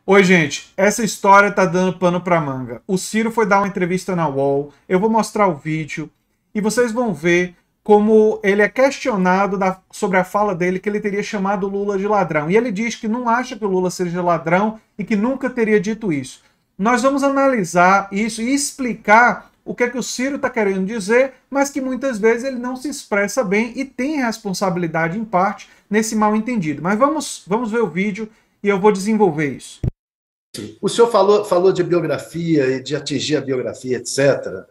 Oi, gente, essa história tá dando pano pra manga. O Ciro foi dar uma entrevista na UOL, eu vou mostrar o vídeo e vocês vão ver como ele é questionado sobre a fala dele que ele teria chamado o Lula de ladrão. E ele diz que não acha que o Lula seja ladrão e que nunca teria dito isso. Nós vamos analisar isso e explicar o que é que o Ciro está querendo dizer, mas que muitas vezes ele não se expressa bem e tem responsabilidade em parte nesse mal-entendido. Mas vamos ver o vídeo e eu vou desenvolver isso. O senhor falou de biografia e de atingir a biografia, etc.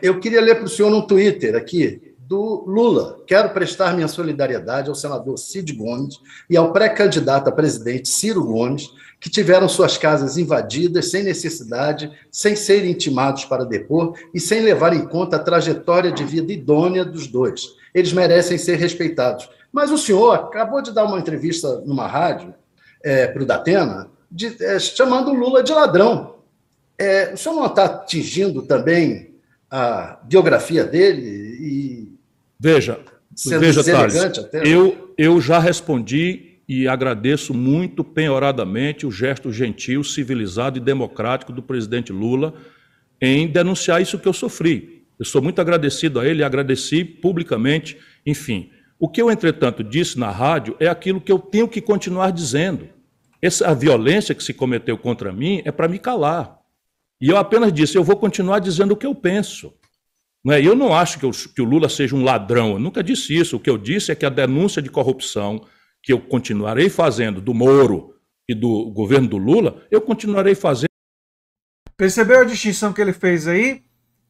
Eu queria ler para o senhor um Twitter aqui do Lula. Quero prestar minha solidariedade ao senador Cid Gomes e ao pré-candidato a presidente Ciro Gomes, que tiveram suas casas invadidas sem necessidade, sem serem intimados para depor e sem levar em conta a trajetória de vida idônea dos dois. Eles merecem ser respeitados. Mas o senhor acabou de dar uma entrevista numa rádio para o Datena, chamando o Lula de ladrão. O senhor não está atingindo também a biografia dele e veja, Thales, eu já respondi e agradeço muito penhoradamente o gesto gentil, civilizado e democrático do presidente Lula em denunciar isso que eu sofri. Eu sou muito agradecido a ele e agradeci publicamente, enfim. O que eu, entretanto, disse na rádio é aquilo que eu tenho que continuar dizendo. A violência que se cometeu contra mim é para me calar. E eu apenas disse, eu vou continuar dizendo o que eu penso. Eu não acho que o Lula seja um ladrão, eu nunca disse isso. O que eu disse é que a denúncia de corrupção que eu continuarei fazendo do Moro e do governo do Lula, eu continuarei fazendo. Percebeu a distinção que ele fez aí?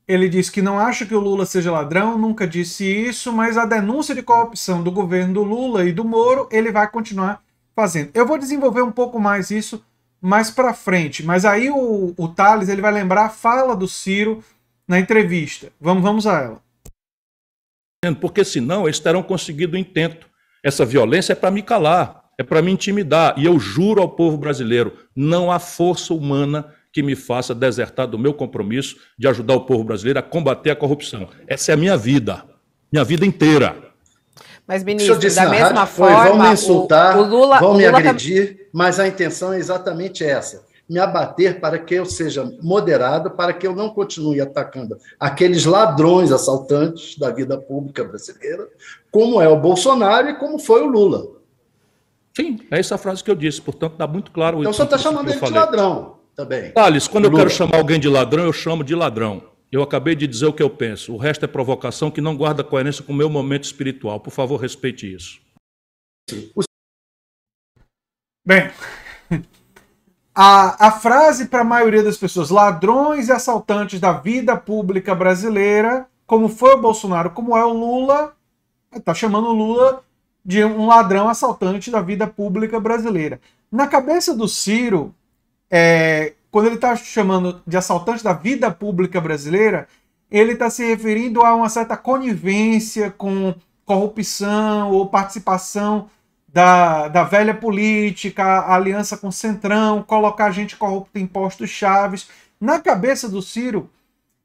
Ele disse que não acha que o Lula seja ladrão, nunca disse isso, mas a denúncia de corrupção do governo do Lula e do Moro, ele vai continuar fazendo. Eu vou desenvolver um pouco mais isso mais para frente, mas aí o Thales ele vai lembrar a fala do Ciro na entrevista. Vamos a ela. Porque senão eles terão conseguido o intento. Essa violência é para me calar, é para me intimidar. E eu juro ao povo brasileiro, não há força humana que me faça desertar do meu compromisso de ajudar o povo brasileiro a combater a corrupção. Essa é a minha vida inteira. Mas, ministro, da mesma forma, vão me insultar, vão me agredir, tá... mas a intenção é exatamente essa, me abater para que eu seja moderado, para que eu não continue atacando aqueles ladrões assaltantes da vida pública brasileira, como é o Bolsonaro e como foi o Lula. Sim, é essa a frase que eu disse, portanto, dá muito claro. Então, o senhor está chamando ele de ladrão também. Thales, quando eu quero chamar alguém de ladrão, eu chamo de ladrão. Eu acabei de dizer o que eu penso. O resto é provocação que não guarda coerência com o meu momento espiritual. Por favor, respeite isso. Bem, a frase para a maioria das pessoas, ladrões e assaltantes da vida pública brasileira, como foi o Bolsonaro, como é o Lula, está chamando o Lula de um ladrão assaltante da vida pública brasileira. Na cabeça do Ciro, quando ele está chamando de assaltante da vida pública brasileira, ele está se referindo a uma certa conivência com corrupção ou participação da velha política, a aliança com o Centrão, colocar gente corrupta em postos chaves. Na cabeça do Ciro,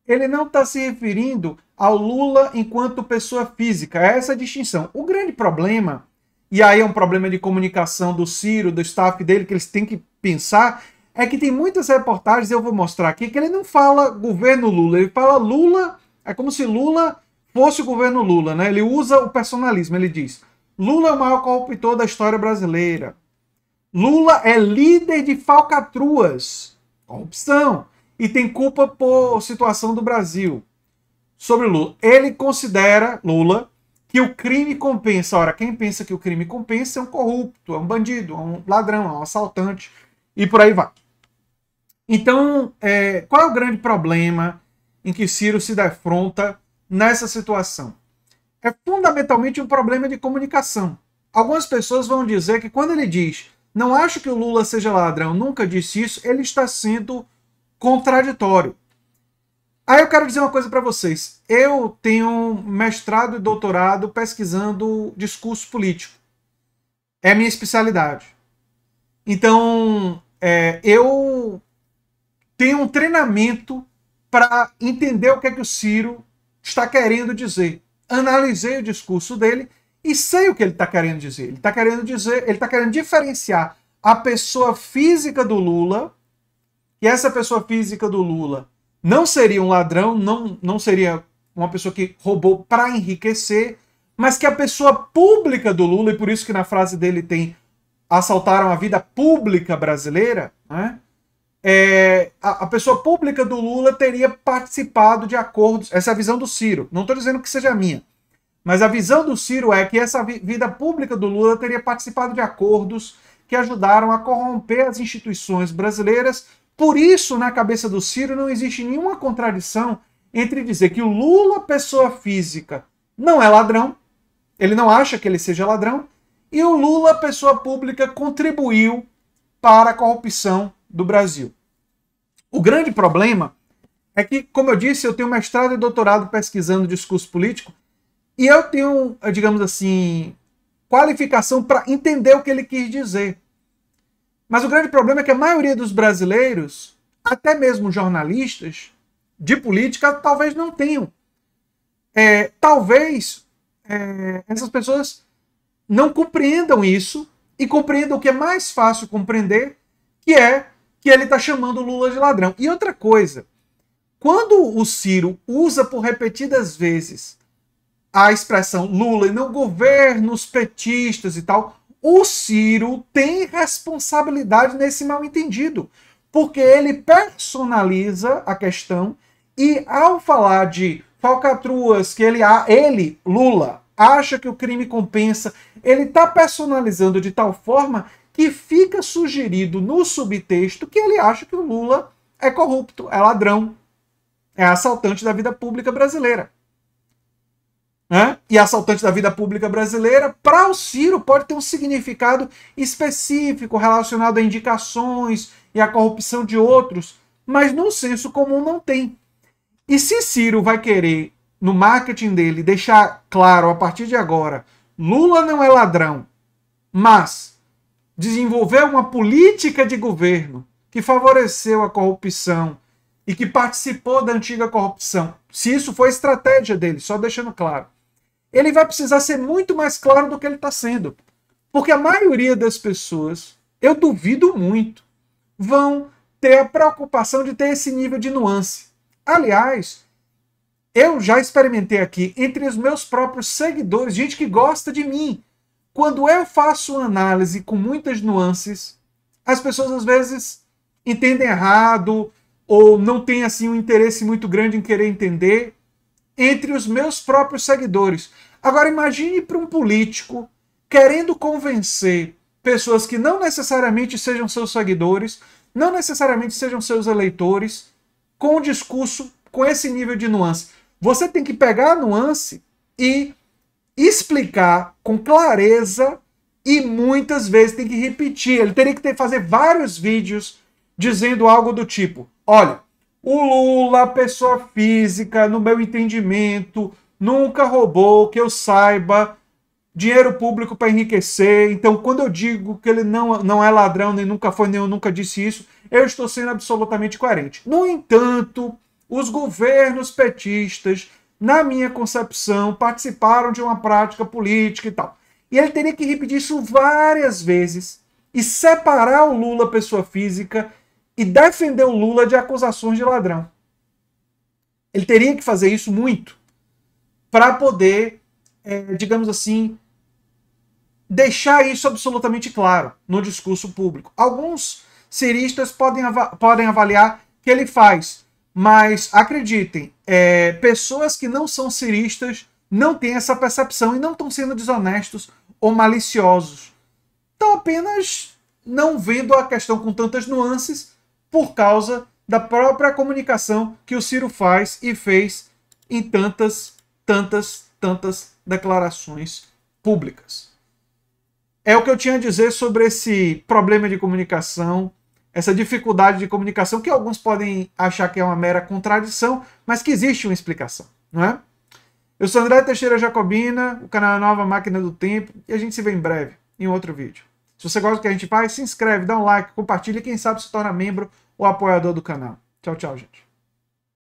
ele não está se referindo ao Lula enquanto pessoa física. É essa a distinção. O grande problema, e aí é um problema de comunicação do Ciro, do staff dele, que eles têm que pensar, é que tem muitas reportagens, eu vou mostrar aqui, que ele não fala governo Lula, ele fala Lula, é como se Lula fosse o governo Lula, né? Ele usa o personalismo, ele diz, Lula é o maior corruptor da história brasileira. Lula é líder de falcatruas, corrupção, e tem culpa por situação do Brasil. Sobre Lula, ele considera, Lula, que o crime compensa. Ora, quem pensa que o crime compensa é um corrupto, é um bandido, é um ladrão, é um assaltante, e por aí vai. Então, qual é o grande problema em que Ciro se defronta nessa situação? É fundamentalmente um problema de comunicação. Algumas pessoas vão dizer que quando ele diz não acho que o Lula seja ladrão, nunca disse isso, ele está sendo contraditório. Aí eu quero dizer uma coisa para vocês. Eu tenho mestrado e doutorado pesquisando discurso político. É a minha especialidade. Então, eu tenho um treinamento para entender o que é que o Ciro está querendo dizer. Analisei o discurso dele e sei o que ele está querendo dizer. Ele está querendo diferenciar a pessoa física do Lula, que essa pessoa física do Lula não seria um ladrão, não seria uma pessoa que roubou para enriquecer, mas que a pessoa pública do Lula, e por isso que na frase dele tem assaltaram a vida pública brasileira, né? A pessoa pública do Lula teria participado de acordos, essa é a visão do Ciro, não estou dizendo que seja a minha, mas a visão do Ciro é que essa vida pública do Lula teria participado de acordos que ajudaram a corromper as instituições brasileiras. Por isso, na cabeça do Ciro, não existe nenhuma contradição entre dizer que o Lula, pessoa física, não é ladrão, ele não acha que ele seja ladrão, e o Lula, pessoa pública, contribuiu para a corrupção do Brasil. O grande problema é que, como eu disse, eu tenho mestrado e doutorado pesquisando discurso político, e eu tenho, digamos assim, qualificação para entender o que ele quis dizer. Mas o grande problema é que a maioria dos brasileiros, até mesmo jornalistas de política, talvez não tenham. Talvez essas pessoas não compreendam isso e compreendam o que é mais fácil compreender, que é que ele está chamando o Lula de ladrão. E outra coisa, quando o Ciro usa por repetidas vezes a expressão Lula e não governos petistas e tal, o Ciro tem responsabilidade nesse mal-entendido, porque ele personaliza a questão e, ao falar de falcatruas que ele, Lula, acha que o crime compensa, ele está personalizando de tal forma que fica sugerido no subtexto que ele acha que o Lula é corrupto, é ladrão, é assaltante da vida pública brasileira. E assaltante da vida pública brasileira, para o Ciro, pode ter um significado específico relacionado a indicações e a corrupção de outros, mas no senso comum não tem. E se Ciro vai querer, no marketing dele, deixar claro a partir de agora, Lula não é ladrão, mas desenvolver uma política de governo que favoreceu a corrupção e que participou da antiga corrupção, se isso foi estratégia dele, só deixando claro, ele vai precisar ser muito mais claro do que ele está sendo. Porque a maioria das pessoas, eu duvido muito, vão ter a preocupação de ter esse nível de nuance. Aliás, eu já experimentei aqui, entre os meus próprios seguidores, gente que gosta de mim. Quando eu faço uma análise com muitas nuances, as pessoas às vezes entendem errado ou não têm assim um interesse muito grande em querer entender, entre os meus próprios seguidores. Agora imagine para um político querendo convencer pessoas que não necessariamente sejam seus seguidores, não necessariamente sejam seus eleitores, com um discurso com esse nível de nuance. Você tem que pegar a nuance e explicar com clareza e muitas vezes tem que repetir. Ele teria que fazer vários vídeos dizendo algo do tipo, olha, o Lula, pessoa física, no meu entendimento, nunca roubou, que eu saiba, dinheiro público para enriquecer. Então, quando eu digo que ele não é ladrão, nem nunca foi, nem eu nunca disse isso, eu estou sendo absolutamente coerente. No entanto, os governos petistas, na minha concepção, participaram de uma prática política e tal. E ele teria que repetir isso várias vezes e separar o Lula, pessoa física, e defender o Lula de acusações de ladrão. Ele teria que fazer isso muito para poder, digamos assim, deixar isso absolutamente claro no discurso público. Alguns ciristas podem avaliar que ele faz, mas acreditem, pessoas que não são ciristas não têm essa percepção e não estão sendo desonestos ou maliciosos. Estão apenas não vendo a questão com tantas nuances por causa da própria comunicação que o Ciro faz e fez em tantas declarações públicas. É o que eu tinha a dizer sobre esse problema de comunicação, essa dificuldade de comunicação, que alguns podem achar que é uma mera contradição, mas que existe uma explicação, não é? Eu sou André Teixeira Jacobina, o canal Nova Máquina do Tempo, e a gente se vê em breve em outro vídeo. Se você gosta do que a gente faz, se inscreve, dá um like, compartilha e quem sabe se torna membro ou apoiador do canal. Tchau, tchau, gente.